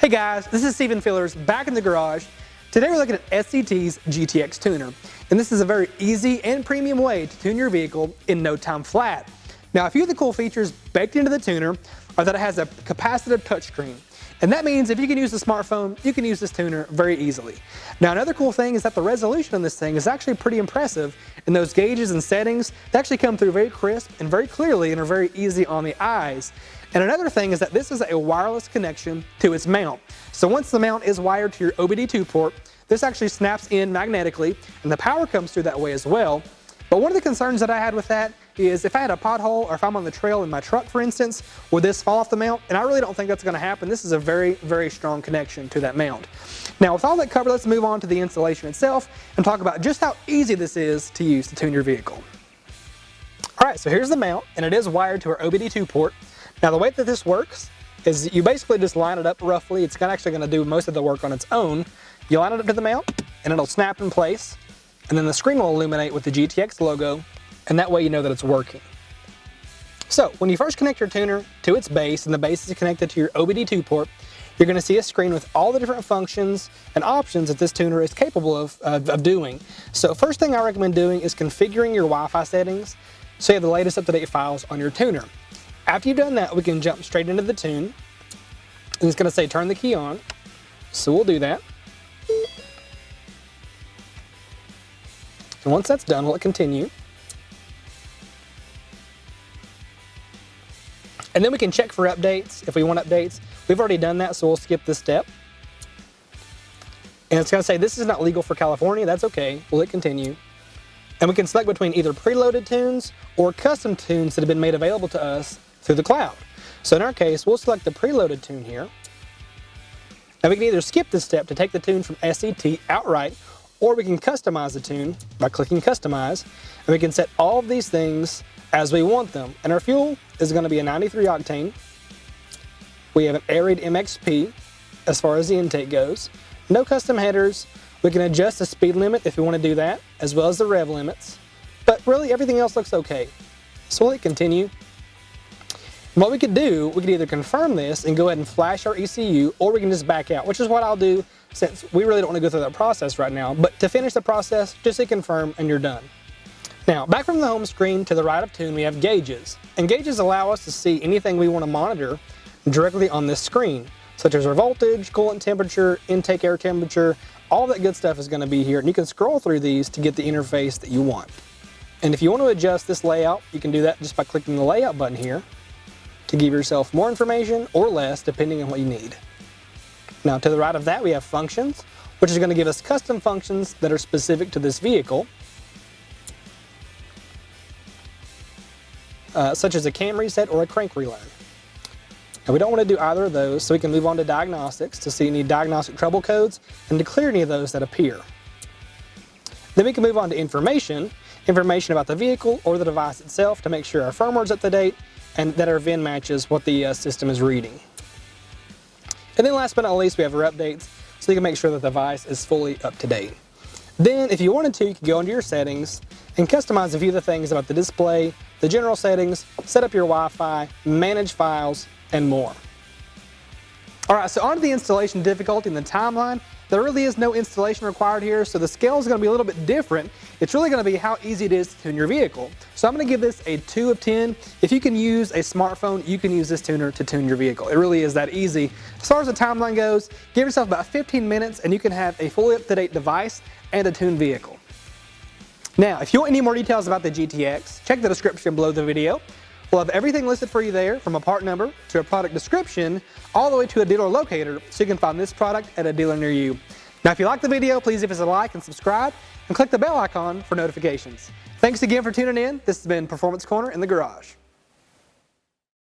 Hey guys, this is Stephen Fillers back in the garage. Today we're looking at SCT's GTX tuner, and this is a very easy and premium way to tune your vehicle in no time flat. Now, a few of the cool features baked into the tuner are that it has a capacitive touchscreen, and that means if you can use a smartphone, you can use this tuner very easily. Now, another cool thing is that the resolution on this thing is actually pretty impressive, and those gauges and settings, they actually come through very crisp and very clearly and are very easy on the eyes. And another thing is that this is a wireless connection to its mount. So once the mount is wired to your OBD2 port, this actually snaps in magnetically, and the power comes through that way as well. But one of the concerns that I had with that is if I had a pothole or if I'm on the trail in my truck, for instance, would this fall off the mount? And I really don't think that's going to happen. This is a very, very strong connection to that mount. Now, with all that covered, let's move on to the installation itself and talk about just how easy this is to use to tune your vehicle. All right, so here's the mount, and it is wired to our OBD2 port. Now, the way that this works is you basically just line it up roughly. It's actually going to do most of the work on its own. You line it up to the mount, and it'll snap in place, and then the screen will illuminate with the GTX logo, and that way you know that it's working. So, when you first connect your tuner to its base, and the base is connected to your OBD2 port, you're going to see a screen with all the different functions and options that this tuner is capable of doing. So, first thing I recommend doing is configuring your Wi-Fi settings so you have the latest up-to-date files on your tuner. After you've done that, we can jump straight into the tune, and it's going to say turn the key on, so we'll do that. And once that's done, we'll hit continue. And then we can check for updates if we want updates. We've already done that, so we'll skip this step. And it's going to say this is not legal for California. That's okay. We'll hit continue. And we can select between either preloaded tunes or custom tunes that have been made available to us through the cloud. So in our case, we'll select the preloaded tune here. Now we can either skip this step to take the tune from SCT outright, or we can customize the tune by clicking customize, and we can set all of these things as we want them. And our fuel is going to be a 93 octane. We have an air-raid MXP as far as the intake goes. No custom headers. We can adjust the speed limit if we want to do that, as well as the rev limits. But really everything else looks okay. So we'll hit continue. And what we could do, we could either confirm this and go ahead and flash our ECU, or we can just back out, which is what I'll do since we really don't want to go through that process right now. But to finish the process, just hit confirm and you're done. Now, back from the home screen to the right of tune, we have gauges. And gauges allow us to see anything we want to monitor directly on this screen, such as our voltage, coolant temperature, intake air temperature, all that good stuff is going to be here. And you can scroll through these to get the interface that you want. And if you want to adjust this layout, you can do that just by clicking the layout button here to give yourself more information or less, depending on what you need. Now, to the right of that, we have functions, which is going to give us custom functions that are specific to this vehicle, such as a cam reset or a crank relearn. Now, we don't want to do either of those, so we can move on to diagnostics to see any diagnostic trouble codes and to clear any of those that appear. Then we can move on to information about the vehicle or the device itself to make sure our firmware is up to date and that our VIN matches what the system is reading. And then last but not least, we have our updates, so you can make sure that the device is fully up to date. Then, if you wanted to, you could go into your settings and customize a few of the things about the display, the general settings, set up your Wi-Fi, manage files, and more. All right, so on to the installation difficulty and the timeline. There really is no installation required here, so the scale is going to be a little bit different. It's really going to be how easy it is to tune your vehicle. So I'm going to give this a 2 of 10. If you can use a smartphone, you can use this tuner to tune your vehicle. It really is that easy. As far as the timeline goes, give yourself about 15 minutes and you can have a fully up-to-date device and a tuned vehicle. Now, if you want any more details about the GTX, check the description below the video. We'll have everything listed for you there, from a part number to a product description, all the way to a dealer locator, so you can find this product at a dealer near you. Now, if you like the video, please give us a like and subscribe, and click the bell icon for notifications. Thanks again for tuning in. This has been Performance Corner in the Garage.